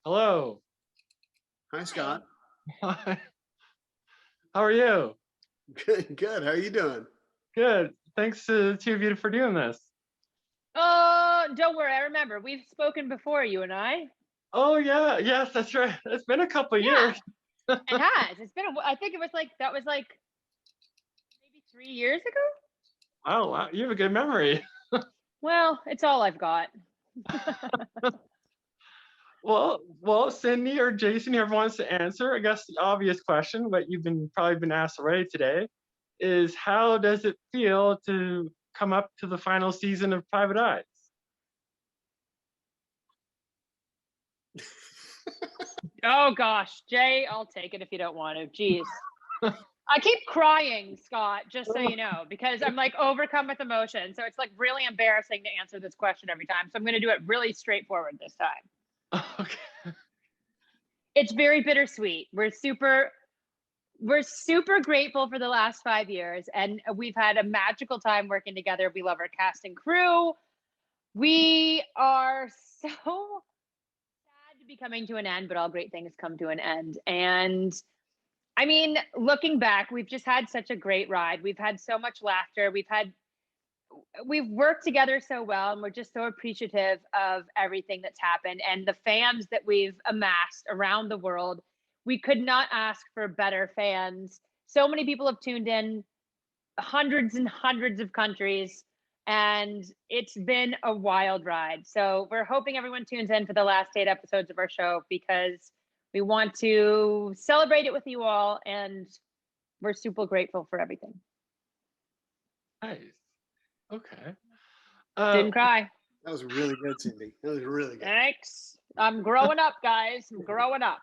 Hello. Hi, Scott. How are you? Good, good. How are you doing? Good. Thanks to the two of you for doing this. Oh, don't worry. I remember. We've spoken before, you and I. Oh yeah, yes, that's right. It's been a couple of Yeah, years. it has. It's been I think it was like that was like maybe 3 years ago. Oh wow, you have a good memory. Well, it's all I've got. Well, Cindy or Jason, whoever wants to answer, I guess the obvious question, but you've been probably been asked already today, is how does it feel to come up to the final season of Private Eyes? Oh gosh, Jay, I'll take it if you don't want to. Jeez. I keep crying, Scott, just so you know, because I'm like overcome with emotion. So it's like really embarrassing to answer this question every time. So I'm going to do it really straightforward this time. Okay. It's very bittersweet. We're super grateful for the last 5 years, and we've had a magical time working together. We love our cast and crew. We are so sad to be coming to an end, but all great things come to an end. And I mean, looking back, we've just had such a great ride. We've had so much laughter. We've worked together so well, and we're just so appreciative of everything that's happened and the fans that we've amassed around the world. We could not ask for better fans. So many people have tuned in, hundreds and hundreds of countries, and it's been a wild ride. So we're hoping everyone tunes in for the last 8 episodes of our show because we want to celebrate it with you all, and we're super grateful for everything. Nice. Okay. Didn't cry. That was really good, Cindy. That was really good. Thanks. I'm growing up, guys. I'm growing up.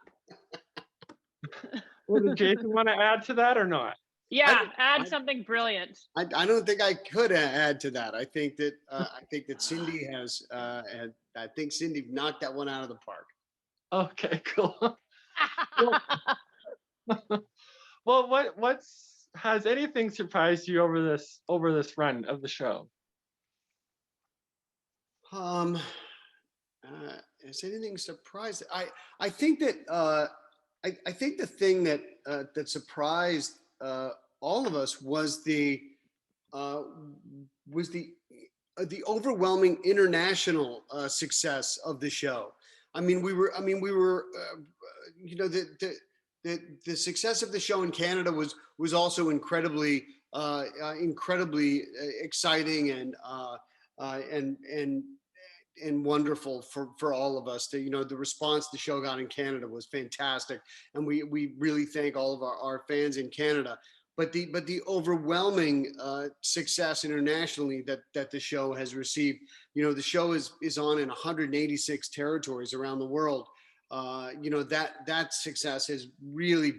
Did Jason want to add to that or not? Yeah, add something brilliant. I don't think I could add to that. I think that Cindy has. I think Cindy knocked that one out of the park. Okay, cool. Well, what's has anything surprised you over this run of the show? Is anything surprised? I think that I think the thing that that surprised all of us was uh, the overwhelming international success of the show. We were, you know, the success of the show in Canada was also incredibly exciting and wonderful for all of us. The response the show got in Canada was fantastic, and we really thank all of our fans in Canada. But the overwhelming success internationally that the show has received. The show is on in 186 territories around the world. That success has really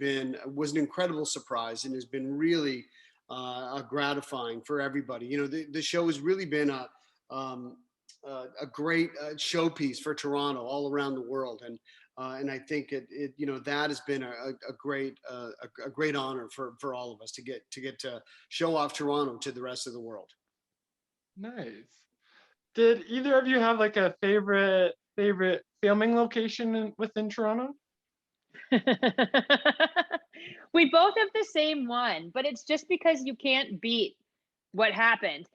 was an incredible surprise and has been really gratifying for everybody. The show has really been a great showpiece for Toronto all around the world, and I think that has been a great honor for all of us to get to show off Toronto to the rest of the world. Nice. Did either of you have like a favorite filming location within Toronto? We both have the same one, but it's just because you can't beat what happened.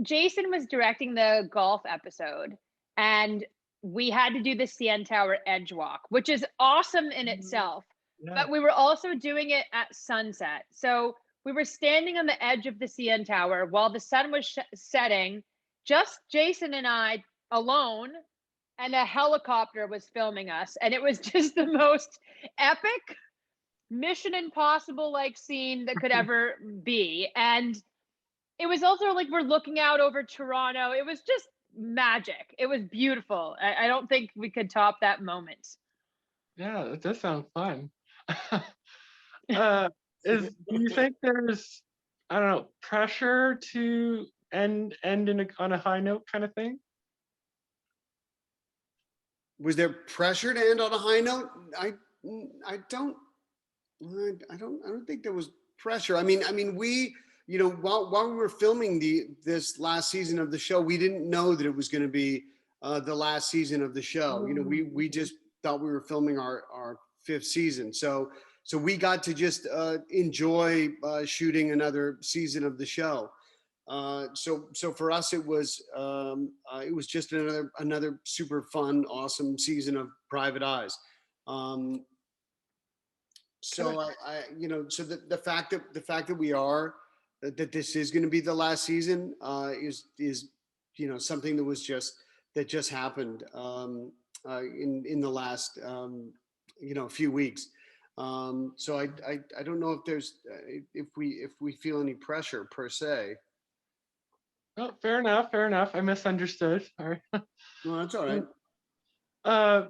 Jason was directing the golf episode, and we had to do the CN Tower edge walk, which is awesome in itself. Yeah. But we were also doing it at sunset. So we were standing on the edge of the CN Tower while the sun was setting, just Jason and I alone, and a helicopter was filming us. And it was just the most epic Mission Impossible like scene that could ever be. And it was also like we're looking out over Toronto. It was just magic. It was beautiful. I don't think we could top that moment. Yeah, that does sound fun. Do you think there's, I don't know, pressure to end on a high note kind of thing? Was there pressure to end on a high note? I don't think there was pressure. We, while we were filming this last season of the show, we didn't know that it was going to be the last season of the show. We just thought we were filming our 5th season. So we got to just enjoy shooting another season of the show. So for us, it was just another super fun, awesome season of Private Eyes. So so the fact that we are that this is going to be the last season is something that just happened in the last few weeks. So I don't know if there's if we feel any pressure per se. Oh, fair enough. Fair enough. I misunderstood. Sorry. No, that's all right.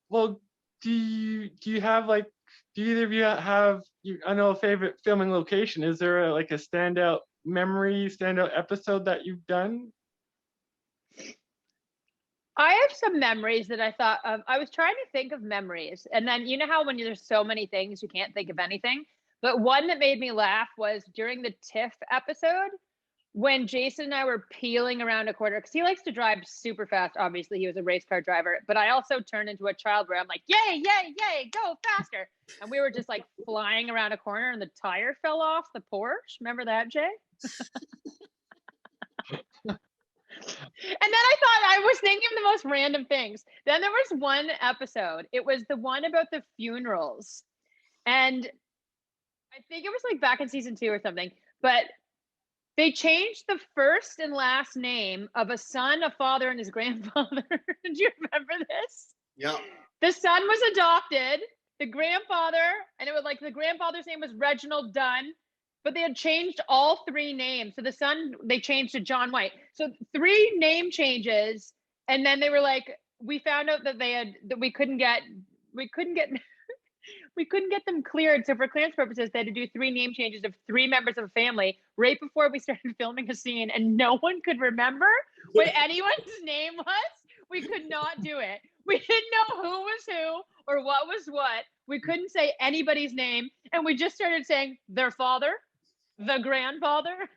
Well, do you have like, do either of you have, I know, a favorite filming location? Is there like a standout memory, standout episode that you've done? I have some memories that I thought of. I was trying to think of memories, and then you know how when there's so many things you can't think of anything. But one that made me laugh was during the TIFF episode when Jason and I were peeling around a corner, because he likes to drive super fast. Obviously, he was a race car driver, but I also turned into a child where I'm like, yay, yay, yay, go faster. And we were just like flying around a corner and the tire fell off the Porsche. Remember that, Jay? And then I thought, I was thinking of the most random things. Then there was one episode. It was the one about the funerals. And I think it was like back in season 2 or something. But they changed the first and last name of a son, a father, and his grandfather. Do you remember this? Yeah. The son was adopted. The grandfather, and it was like the grandfather's name was Reginald Dunn, but they had changed all 3 names. So the son, they changed to John White. So 3 name changes, and then they were like, we found out that we couldn't get them cleared. So for clearance purposes, they had to do 3 name changes of 3 members of a family right before we started filming a scene, and no one could remember what anyone's name was. We could not do it. We didn't know who was who or what was what. We couldn't say anybody's name, and we just started saying their father, the grandfather.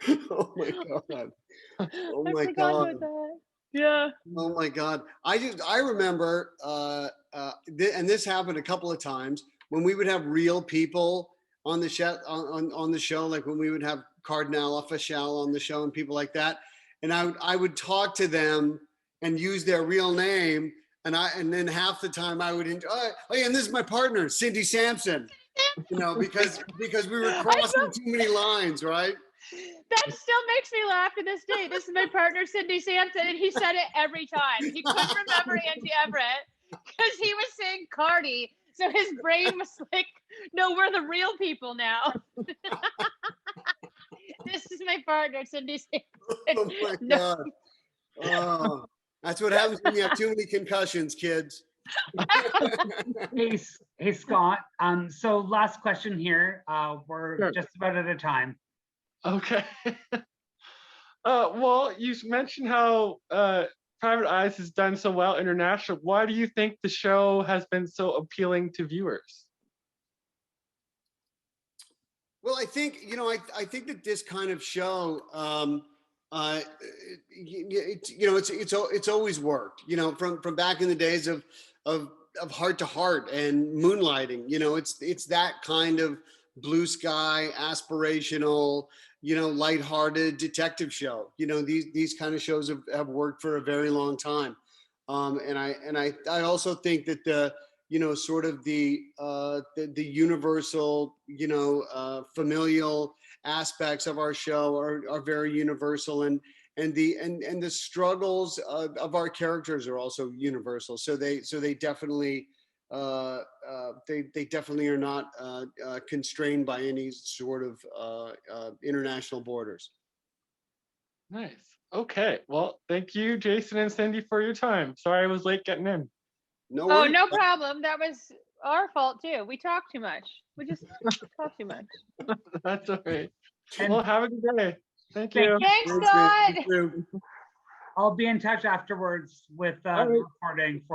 Oh my God. Oh I my forgot God. about that. Yeah. Oh my God. I remember, and this happened a couple of times when we would have real people on the show, on the show, like when we would have Cardinal Official on the show and people like that. And I would talk to them and use their real name. And then half the time I would enjoy, oh yeah, and this is my partner, Cindy Sampson, because we were crossing too many lines, right? That still makes me laugh to this day. This is my partner, Cindy Sampson, and he said it every time. He couldn't remember Angie Everett because he was saying Cardi. So his brain was like, no, we're the real people now. This is my partner, Cindy Sampson. Oh my God. Oh, that's what happens when you have too many concussions, kids. Hey, Scott. So last question here. We're Sure. just about at a time. Okay. Well, you mentioned how Private Eyes has done so well internationally. Why do you think the show has been so appealing to viewers? Well, I think I think that this kind of show, it's always worked. From back in the days of Heart to Heart and Moonlighting. It's that kind of blue sky, aspirational, lighthearted detective show. These kind of shows have worked for a very long time. And I also think that the sort of the universal, familial aspects of our show are very universal, and the struggles of our characters are also universal. So they definitely they definitely are not constrained by any sort of international borders. Nice. Okay. Well, thank you, Jason and Cindy, for your time. Sorry I was late getting in. No Oh, worries. no problem. That was our fault too. We talk too much. We just talk too much. That's all right. And Well, have a good day. Thank Thank you. you. Thanks, Thanks, Scott. man. You too. I'll be in touch afterwards with the All right. recording.